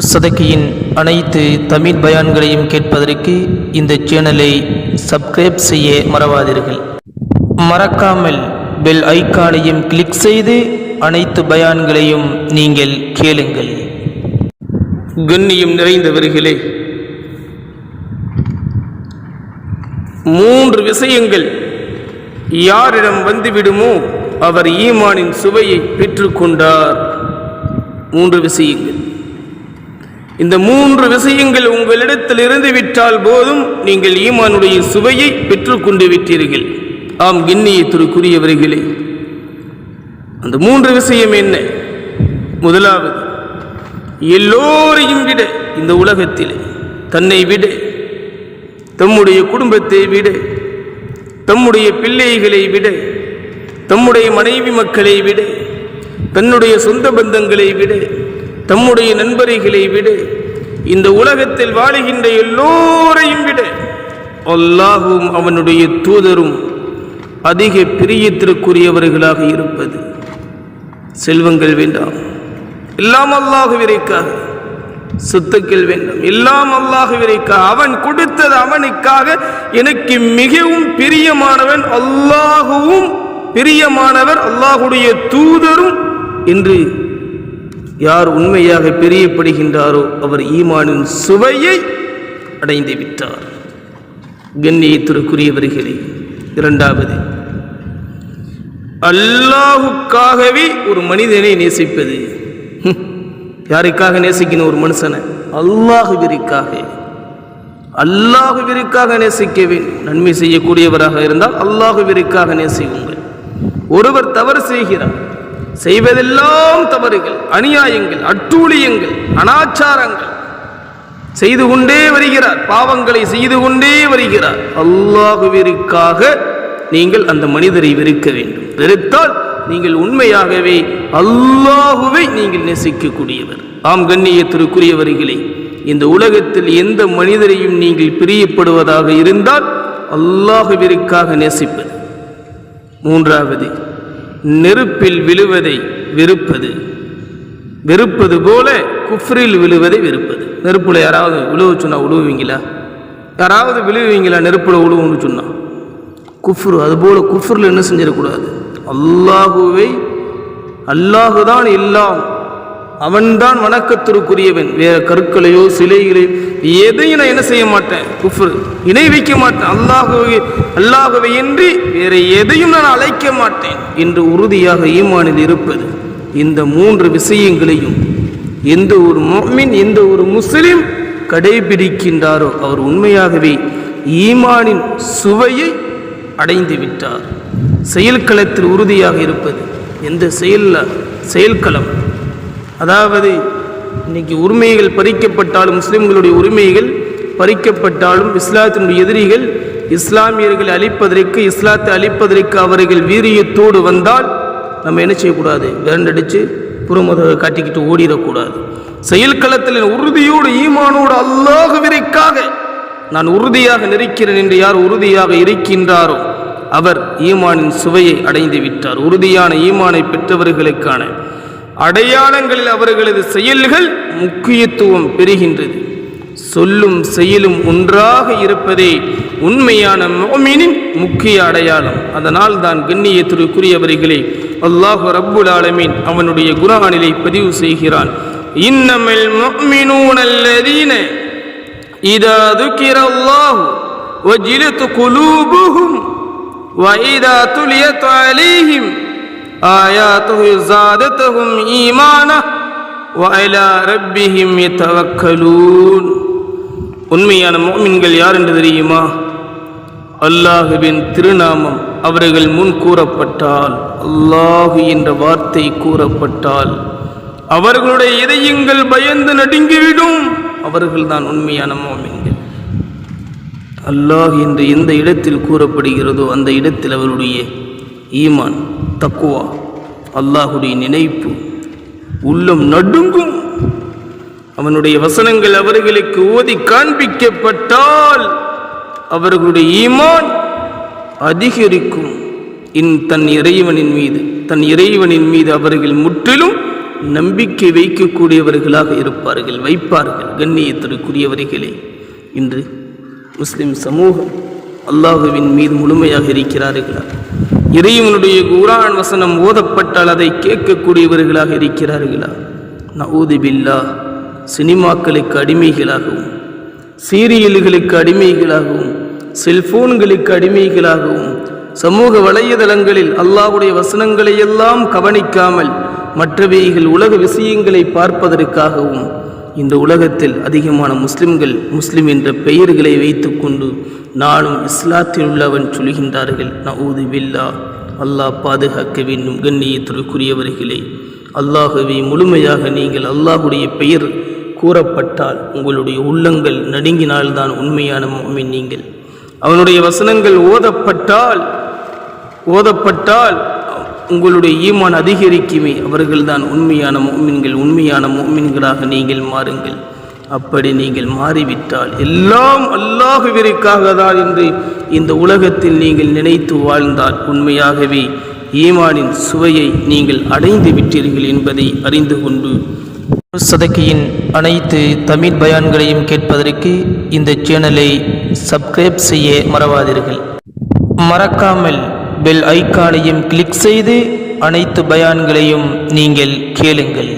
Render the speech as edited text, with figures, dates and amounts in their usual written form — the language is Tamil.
சதக்கியின் அனைத்து தமிழ் பயான்களையும் கேட்பதற்கு இந்த சேனலை சப்ஸ்கிரைப் செய்ய மறவாதீர்கள். மறக்காமல் பெல் ஐக்கானையும் கிளிக் செய்து அனைத்து பயான்களையும் நீங்கள் கேளுங்கள். கண்ணியம் நிறைந்தவர்களே, 3 விஷயங்கள் யாரிடம் வந்துவிடுமோ அவர் ஈமானின் சுவையை பெற்றுக்கொண்டார். 3 விஷயங்கள். இந்த 3 விஷயங்கள் உங்களிடத்தில் இருந்து விட்டால் போதும் நீங்கள் ஈமானுடைய சுவையை பெற்றுக்கொண்டு விட்டீர்கள். ஆம் கண்ணியத்திற்குரியவர்களே, அந்த 3 விஷயம் என்ன? முதலாவது, எல்லோரையும் விட இந்த உலகத்தில் தன்னை விட, தம்முடைய குடும்பத்தை விட, தம்முடைய பிள்ளைகளை விட, தம்முடைய மனைவி மக்களை விட, தன்னுடைய சொந்த பந்தங்களை விட, தம்முடைய நண்பர்களை விட, இந்த உலகத்தில் வாழுகின்ற எல்லோரையும் விட அல்லாஹும் அவனுடைய தூதரும் அதிக பிரியத்திற்குரியவர்களாக இருப்பது. செல்வங்கள் வேண்டாம், எல்லாம் அல்லாஹ்விற்காக. சொத்துக்கள் வேண்டாம், எல்லாம் அல்லாஹ்விற்காக. அவன் கொடுத்தது அவனுக்காக. எனக்கு மிகவும் பிரியமானவன் அல்லாஹுவும் பிரியமானவர் அல்லாஹுடைய தூதரும் என்று யார் உண்மையாக பிரியப்படுகின்றாரோ அவர் ஈமானின் சுவையை அடைந்து விட்டார். கண்ணியத்திற்குரியவர்களே, இரண்டாவது, அல்லாஹுக்காகவே ஒரு மனிதனை நேசிப்பது. யாருக்காக நேசிக்கணும் ஒரு மனுஷனை? அல்லாஹுவிற்காக. அல்லாஹுவிற்காக நேசிக்க வேண்டும். நன்மை செய்யக்கூடியவராக இருந்தால் அல்லாஹுவிற்காக நேசியுங்கள். ஒருவர் தவறு செய்கிறார், செய்வதெல்லாம் தவறுகள், அநியாயங்கள், அட்டூழியங்கள், அனாச்சாரங்கள் செய்து கொண்டே வருகிறார், பாவங்களை செய்து கொண்டே வருகிறார். அல்லாஹுவிற்காக நீங்கள் அந்த மனிதரை வெறுக்க வேண்டும். வெறுத்தால் நீங்கள் உண்மையாகவே அல்லாஹுவை நீங்கள் நேசிக்கக்கூடியவர். ஆம் கண்ணியத்திற்குரியவர்களே, இந்த உலகத்தில் எந்த மனிதரையும் நீங்கள் பிரியப்படுவதாக இருந்தால் அல்லாஹுவிற்காக நேசிப்பது. மூன்றாவது, நெருப்பில் விழுவதை வெறுப்பது. வெறுப்பது போல குஃப்ரில் விழுவதை வெறுப்பது. நெருப்புல யாராவது விழுவ சொன்னா விழுவீங்களா? யாராவது விழுவீங்களா நெருப்புல விழுவுன்னு சொன்னா? குஃப்ரு. அதுபோல குஃப்ரில் என்ன செஞ்சிடக்கூடாது? அல்லாஹுவை, அல்லாஹுதான் எல்லாம், அவன்தான் வணக்கத்திற்குரியவன். வேற கற்களையோ சிலைகளையோ எதையும் நான் என்ன செய்ய மாட்டேன், குஃப்ரு, இணை வைக்க மாட்டேன். அல்லாஹுவை என்று வேற எதையும் நான் அழைக்க மாட்டேன் என்று உறுதியாக ஈமானில் இருப்பது. இந்த 3 விஷயங்களையும் எந்த ஒரு முஃமின், எந்த ஒரு முஸ்லிம் கடைபிடிக்கின்றாரோ அவர் உண்மையாகவே ஈமானின் சுவையை அடைந்து விட்டார். செயல்களத்தில் உறுதியாக இருப்பது. எந்த செயல்களம், அதாவது இன்னைக்கு உரிமைகள் பறிக்கப்பட்டாலும், முஸ்லிம்களுடைய உரிமைகள் பறிக்கப்பட்டாலும், இஸ்லாத்தினுடைய எதிரிகள் இஸ்லாமியர்களை அழிப்பதற்கு, இஸ்லாத்தை அழிப்பதற்கு அவர்கள் வீரியத்தோடு வந்தால் நம்ம என்ன செய்யக்கூடாது? விரண்டடிச்சு புறமுத காட்டிக்கிட்டு ஓடிடக்கூடாது. செயல்களத்தில் உறுதியோடு ஈமானோடு அல்லாஹ்விற்காக நான் உறுதியாக நிற்கிறேன் என்று யார் உறுதியாக இருக்கின்றாரோ அவர் ஈமானின் சுவையை அடைந்து விட்டார். உறுதியான ஈமானை பெற்றவர்களுக்கான அடையாளங்களில் அவர்களது செயல்கள் முக்கியத்துவம் பெறுகின்றது. சொல்லும் செயலும் ஒன்றாக இருப்பதே உண்மையான முஃமினின் முக்கிய அடையாளம். அதனால் தான் கண்ணியத்திற்குரியவர்களே, அல்லாஹ் ரப்புல் ஆலமீன் அவனுடைய குர்ஆனிலே பதிவு செய்கிறான், இன்னமல் முஃமினூன அல்லதீன இதா ذுகிரல்லாஹு வஜிலத் குலூபுஹும் வஇதா துலியத் அலைஹிம் ஆயாத்துஹு ஸாதத்துஹும் ஈமானா வஅலா ரப்பிஹிம் யதவக்கலூன். உண்மையான முஃமின்கள் யார் என்று தெரியுமா? அல்லாஹுவின் திருநாமம் அவர்கள் முன் கூறப்பட்டால், அல்லாஹு என்ற வார்த்தை கூறப்பட்டால் அவர்களுடைய இதயங்கள் பயந்து நடுங்கிவிடும். அவர்கள்தான் உண்மையான முஃமின்கள். அல்லாஹ் என்று எந்த இடத்தில் கூறப்படுகிறதோ அந்த இடத்தில் அவருடைய ஈமான், தக்குவா, அல்லாஹுடைய நினைப்பு உள்ளம் நடுங்கும். அவனுடைய வசனங்கள் அவர்களுக்கு ஓதி காண்பிக்கப்பட்டால் அவர்களுடைய ஈமான் அதிகரிக்கும். தன் இறைவனின் மீது அவர்கள் முற்றிலும் நம்பிக்கை வைக்கக்கூடியவர்களாக இருப்பார்கள், வைப்பார்கள். கண்ணியத்திற்குரியவர்களே, இன்று முஸ்லிம் சமூகம் அல்லாஹுவின் மீது முழுமையாக இருக்கிறார்களா? இறைவனுடைய குர்ஆன் வசனம் ஓதப்பட்டால் அதை கேட்கக்கூடியவர்களாக இருக்கிறார்களா? நஊது பில்லாஹ். சினிமாக்களுக்கு அடிமைகளாகவும், சீரியல்களுக்கு அடிமைகளாகவும், செல்போன்களுக்கு அடிமைகளாகவும், சமூக வலைதளங்களில் அல்லாஹ்வுடைய வசனங்களை எல்லாம் கவனிக்காமல் மற்றவைகள் உலக விஷயங்களை பார்ப்பதற்காகவும் இந்த உலகத்தில் அதிகமான முஸ்லிம்கள் முஸ்லிம் என்ற பெயர்களை வைத்துக்கொண்டு நானும் இஸ்லாத்தில் உள்ளவன் சொல்கின்றார்கள். நஊது பில்லாஹ். அல்லாஹ் பாதுகாக்க வேண்டும். கண்ணியத்திற்குரியவர்களே, அல்லாஹுவை முழுமையாக நீங்கள் அல்லாஹுடைய பெயர் கூறப்பட்டால் உங்களுடைய உள்ளங்கள் நடுங்கினால்தான் உண்மையான முஃமின். நீங்கள் அவனுடைய வசனங்கள் ஓதப்பட்டால் உங்களுடைய ஈமான் அதிகரிக்குமே. அவர்கள்தான் உண்மையான முஃமின்கள். உண்மையான முஃமின்களாக நீங்கள் மாறுங்கள். அப்படி நீங்கள் மாறிவிட்டால் எல்லாம் அல்லாஹ்விற்காக தான் என்று இந்த உலகத்தில் நீங்கள் நினைத்து வாழ்ந்தால் உண்மையாகவே ஈமானின் சுவையை நீங்கள் அடைந்து விட்டீர்கள் என்பதை அறிந்து கொண்டு சதக்கியின் அனைத்து தமிழ் பயான்களையும் கேட்பதற்கு இந்த சேனலை சப்ஸ்கிரைப் செய்ய மறவாதீர்கள். மறக்காமல் பெல் ஐக்கானையும் கிளிக் செய்து அனைத்து பயான்களையும் நீங்கள் கேளுங்கள்.